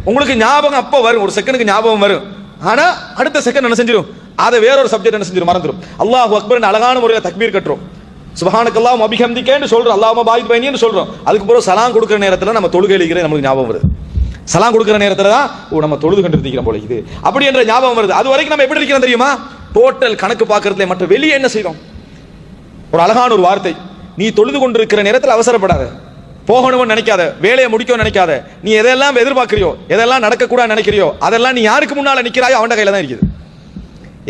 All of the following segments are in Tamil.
உங்களுக்கு ஞாபகம் அப்போ வரும், ஒரு செகண்டுக்கு ஞாபகம் வரும். ஆனா அடுத்த செகண்ட் என்ன செஞ்சிடும், அதை வேறொரு சப்ஜெக்ட் என்ன செஞ்சிடும், மறந்துடும். அல்லாஹு அக்பர் அழகான முறையில் தக்பீர் கட்டுறோம், சுப்ஹானக்கல்லாஹு வபிஹம்திகன்னு சொல்றோம், அல்லாஹும்ம பாரிக் பைனின்னு சொல்றோம். அதுக்கு பிறகு சலாம் கொடுக்குற நேரத்தில் நம்ம தொழுகையில நமக்கு ஞாபகம் வருது. சலாம் கொடுக்குற நேரத்தில் தான் நம்ம தொழுது கண்டு இருக்கிறோம் போல இது அப்படி என்ற ஞாபகம் வருது. அது வரைக்கும் நம்ம எப்படி இருக்கிறோம் தெரியுமா? டோட்டல் கணக்கு பார்க்கறதுல மற்ற வெளியே என்ன செய்யறோம்? ஒரு அழகான ஒரு வார்த்தை, நீ தொழுது கொண்டிருக்கிற நேரத்தில் அவசரப்படாத, போகணும்னு நினைக்காத, வேலையை முடிக்கணும்னு நினைக்காத. நீ எதெல்லாம் எதிர்பார்க்கிறியோ, எதெல்லாம் நடக்கக்கூடாது நினைக்கிறியோ, அதெல்லாம் நீ யாருக்கு முன்னால நிற்கிறாயோ அவன் கையில தான் இருக்குது.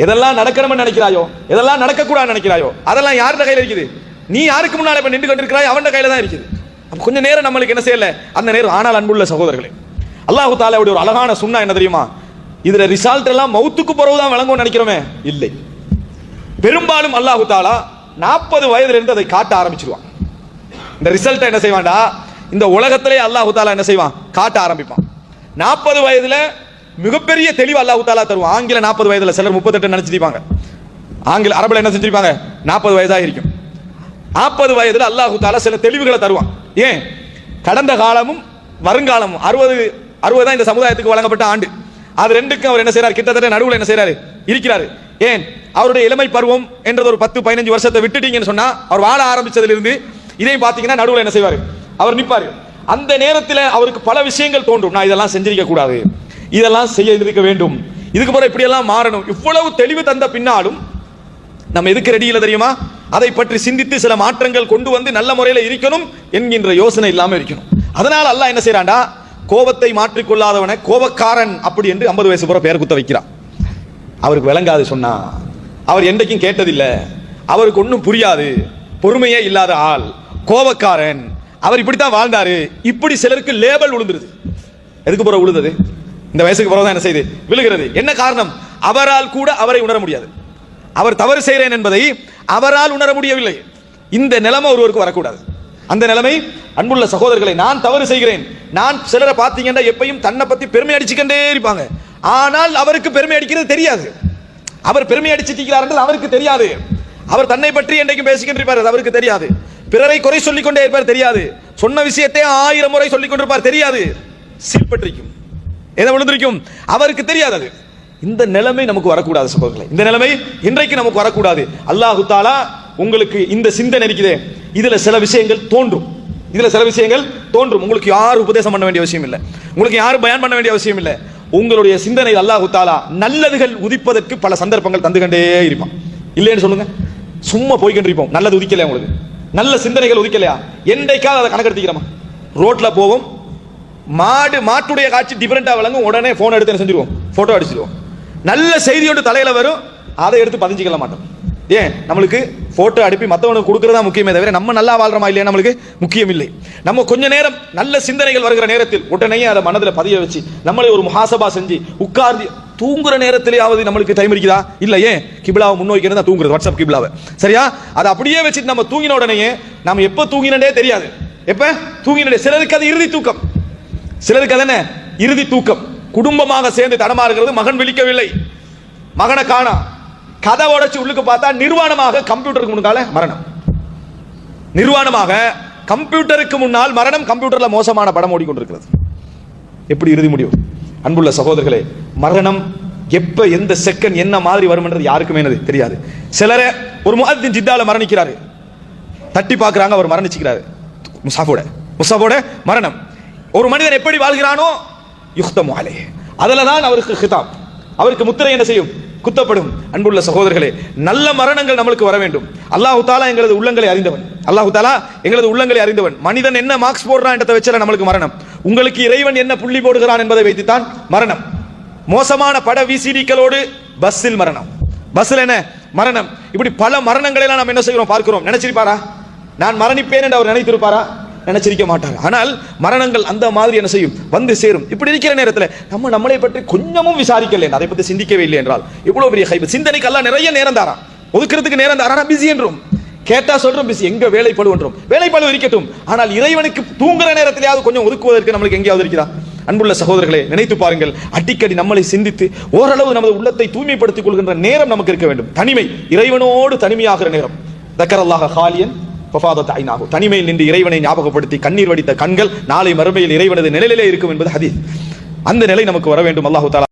எதெல்லாம் நடக்கணும்னு நினைக்கிறாயோ, எதெல்லாம் நடக்கக்கூடாது நினைக்கிறாயோ, அதெல்லாம் யாருடைய கையில இருக்குது? நீ யாருக்கு முன்னால இப்ப நின்று கொண்டிருக்கிறாயோ அவன் கையில தான் இருக்குது. அப்ப கொஞ்ச நேரம் நம்மளுக்கு என்ன செய்யல அந்த நேரம். ஆனால் அன்புள்ள சகோதரர்களே, அல்லாஹு தஆலாவுடைய ஒரு அழகான சுன்னா என்ன தெரியுமா? இதுல ரிசல்ட் எல்லாம் மௌத்துக்கு பிறகுதான் விளங்கும்னு நினைக்கிறோமே, இல்லை. பெரும்பாலும் அல்லாஹு தஆலா 40 வயதுல இருந்து அதை காட்ட ஆரம்பிச்சிருவான். இந்த ரிசல்ட் என்ன செய்வான்டா, இந்த உலகத்திலே அல்லாஹு தஆலா என்ன செய்வான், காட்ட ஆரம்பிப்பான். 40 வயதுல மிகப்பெரிய தெளிவு அல்லாஹு தஆலா தருவான். ஆங்கில 40 வயதுல, சிலர் 38 நினைச்சிருப்பாங்க. ஆங்கில அரபுல என்ன செஞ்சிருப்பாங்க, 40 வயதாக இருக்கும். 40 வயதுல அல்லாஹு தஆலா சில தெளிவுகளை தருவான். ஏன்? கடந்த காலமும் வருங்காலமும் 60 தான் இந்த சமுதாயத்துக்கு வழங்கப்பட்ட ஆண்டு. அது ரெண்டுக்கும் அவர் என்ன செய்யறாரு, கிட்டத்தட்ட நடுவில் என்ன செய்யறாரு, இருக்கிறாரு. ஏன்? அவருடைய இளமை பருவம் என்றது ஒரு 10-15 வருஷத்தை விட்டுட்டீங்கன்னு சொன்னா, அவர் வாழ ஆரம்பிச்சதுல இருந்து இதையும் பாத்தீங்கன்னா நடுவில் என்ன செய்வாரு, அவர் நிற்பாரு. அந்த நேரத்தில் அவருக்கு பல விஷயங்கள் தோன்றும், நான் இதெல்லாம் செஞ்சிருக்க கூடாது, இதெல்லாம் செய்ய இருக்க வேண்டும், இதுக்கு பிறகு இப்படி எல்லாம் மாறணும். இவ்வளவு தெளிவு தந்த பின்னாலும் நம்ம எதுக்கு ரெடி இல்லை தெரியுமா? அதை பற்றி சிந்தித்து சில மாற்றங்கள் கொண்டு வந்து நல்ல முறையில் இருக்கணும் என்கின்ற யோசனை இல்லாம இருக்கணும். அதனால அல்லாஹ் என்ன செய்யறான்டா, கோபத்தை மாற்றிக்கொள்ளாதவனை கோபக்காரன் அப்படி என்று 50 வயசு போற பெயர் குத்த வைக்கிறான். அவருக்கு விளங்காது சொன்னா, அவர் என்றைக்கும் கேட்டதில்லை, அவருக்கு ஒன்றும் புரியாது, பொறுமையே இல்லாத ஆள், கோபக்காரன், அவர் இப்படித்தான் வாழ்ந்தாரு, இப்படி சிலருக்கு லேபல் விழுந்துருது. எதுக்கு பிறகு விழுந்தது? இந்த வயசுக்கு பிறகு தான் என்ன செய்யுது, விழுகிறது. என்ன காரணம்? அவரால் கூட அவரை உணர முடியாது. அவர் தவறு செய்கிறேன் என்பதை அவரால் உணர முடியவில்லை. இந்த நிலைமை ஒருவருக்கு வரக்கூடாது. அந்த நிலைமை, அன்புள்ள சகோதரர்களை, நான் தவறு செய்கிறேன். நான் சிலரை பார்த்தீங்கன்னா எப்பயும் தன்னை பத்தி பெருமை அடிச்சுக்கிட்டே இருப்பாங்க. ஆனால் அவருக்கு பெருமை அடிக்கிறது தெரியாது. அவர் பெருமை அடிச்சிருக்கிறார் என்றால் அவருக்கு தெரியாது. அவர் தன்னை பற்றி என்றைக்கும் பேசிக்கிட்டு இருப்பார், அவருக்கு தெரியாது. பிறரை குறை சொல்லிக் கொண்டே இருப்பார், தெரியாது. சொன்ன விஷயத்தை 1000 முறை சொல்லிக் கொண்டிருப்பார், தெரியாது. சீல்பட்டிருக்கும், எதை விழுந்திருக்கும், அவருக்கு தெரியாது. அது இந்த நிலைமை நமக்கு வரக்கூடாது சகோதரர்களே. இந்த நிலைமை இன்றைக்கு நமக்கு வரக்கூடாது. அல்லாஹு தஆலா உங்களுக்கு இந்த சிந்தனை இருக்குதே, இதுல சில விஷயங்கள் தோன்றும், இதுல சில விஷயங்கள் தோன்றும். உங்களுக்கு யாரும் உபதேசம் பண்ண வேண்டிய அவசியம் இல்லை, உங்களுக்கு யாரும் பயான் பண்ண வேண்டிய அவசியம் இல்லை. உங்களுடைய சிந்தனை அல்லாஹு தஆலா நல்லதுகள் உதிப்பதற்கு பல சந்தர்ப்பங்கள் தந்துகண்டே இருப்பான். இல்லைன்னு சொல்லுங்க, சும்மா போய்கிட்டு இருப்போம். நல்லது உதிக்கலையா உங்களுக்கு, நல்ல சிந்தனைகள் உதிக்கலையா? என்றைக்காவது அதை கணக்கெடுத்துக்கிறோமா? ரோட்ல போவோம், மாட்டுடைய காட்சி டிஃபரெண்டா விளங்கும், உடனே போன் எடுத்து என்ன செஞ்சிருவோம், போட்டோ அடிச்சிருவோம். நல்ல செய்தியோடு தலையில வரும், அதை எடுத்து பதிஞ்சிக்கல மாட்டோம். ஏன்? நம்மளுக்கு போட்டோ அனுப்பி மற்றவனுக்கு கொடுக்கறதா முக்கியமே தவிர நம்ம நல்லா வாழ்றோமா இல்லையா நம்மளுக்கு முக்கியம் இல்லை. நம்ம கொஞ்ச நேரம் நல்ல சிந்தனைகள் வருகிற நேரத்தில் உடனே அதை மனதில் பதிய வச்சு நம்மளே ஒரு முஹாசபா செஞ்சு உட்கார்ந்து தூங்குற நேரத்திலேயாவது நம்மளுக்கு டைம் இருக்குதா? இல்ல. ஏன்? கிபிலாவை முன்னோக்கி தான் தூங்குறது, வாட்ஸ்அப் கிபிலாவை, சரியா? அதை அப்படியே வச்சுட்டு நம்ம தூங்கின உடனே நம்ம எப்ப தூங்கினே தெரியாது. எப்ப தூங்கினே, சிலருக்கு அது இறுதி தூக்கம், சிலருக்கு அது என்ன இறுதி தூக்கம். குடும்பமாக சேர்ந்து தடமாறுகிறது, மகன் விழிக்கவில்லை, மகனை காணா, கதை உடைச்சு உள்ளுக்கு பார்த்தா நிர்வாணமாக கம்ப்யூட்டருக்கு முன்னால மரணம், நிர்வாணமாக கம்ப்யூட்டருக்கு முன்னால் மரணம், கம்ப்யூட்டர்ல மோசமான படம் ஓடிக்கொண்டிருக்கிறது. எப்படி இறுதி முடிவு? அன்புள்ள சகோதரர்களே, மரணம் எப்ப எந்த செகண்ட் என்ன மாதிரி வரும் என்றது யாருக்குமே தெரியாது. சிலரை ஒரு முஅத்தின் ஜித்தால மரணிக்கிறாரு, தட்டி பார்க்கறாங்க, அவர் மரணிச்சுக்கிறாரு. முஸாஃபோட மரணம். ஒரு மனிதன் எப்படி வாழ்கிறானோ யுக்தமு அலைஹி, அதுல தான் அவருக்கு ஹிதாப், அவருக்கு முத்திரை என்ன செய்யும், குத்தப்படும். அன்புள்ள சகோதரர்களே, நல்ல மரணங்கள் நம்மளுக்கு வர வேண்டும். அல்லாஹு தஆலா எங்களது உள்ளங்களை அறிந்தவன், அல்லாஹு தஆலா எங்களது உள்ளங்களை அறிந்தவன். மனிதன் என்ன மார்க்ஸ் போடுறான் என்றதை வச்சல நம்மளுக்கு மரணம். உங்களுக்கு இறைவன் என்ன புள்ளி போடுகிறான் என்பதை வைத்துத்தான் மரணம். மோசமான பட விசிடிக்களோடு பஸ்ஸில் மரணம், பஸ்ஸில் என்ன மரணம். இப்படி பல மரணங்களை எல்லாம் நம்ம என்ன செய்கிறோம், பார்க்கிறோம். நினைச்சிருப்பாரா நான் மரணிப்பேன் என்று அவர் நினைத்திருப்பாரா? நினைச்சிருக்க மாட்டாங்க. ஆனால் மரணங்கள் அந்த மாதிரி என்ன செய்யும், வந்து சேரும். இப்படி இருக்கிற நேரத்தில் நம்ம நம்மளை பற்றி கொஞ்சமும் விசாரிக்கல, அதை பற்றி சிந்திக்கவே இல்லை என்றால் இவ்வளவு பெரிய ஹைப். சிந்தனைக்கு எல்லாம் நிறைய நேரம் தாரா, ஒதுக்கிறதுக்கு நேரம் தாரா, பிஸி என்றும் கேட்டா சொல்றோம் பிஸி, எங்க வேலைப்பழு என்றும். வேலைப்பழு இருக்கட்டும், ஆனால் இறைவனுக்கு தூங்குற நேரத்திலேயாவது கொஞ்சம் ஒதுக்குவதற்கு நம்மளுக்கு எங்கேயாவது இருக்கிறா? அன்புள்ள சகோதரர்களே, நினைத்து பாருங்கள், அடிக்கடி நம்மளை சிந்தித்து ஓரளவு நமது உள்ளத்தை தூய்மைப்படுத்திக் கொள்கின்ற நேரம் நமக்கு இருக்க வேண்டும். தனிமை, இறைவனோடு தனிமையாகிற நேரம். தக்கரல்லாஹ ஹாலியன் தனிமையில் நின்று இறைவனை ஞாபகப்படுத்தி கண்ணீர் வடித்த கண்கள் நாளை மறுமையில் இறைவனது நிழலிலே இருக்கும் என்பது ஹதீஸ். அந்த நிலை நமக்கு வர வேண்டும். அல்லாஹ் தஆலா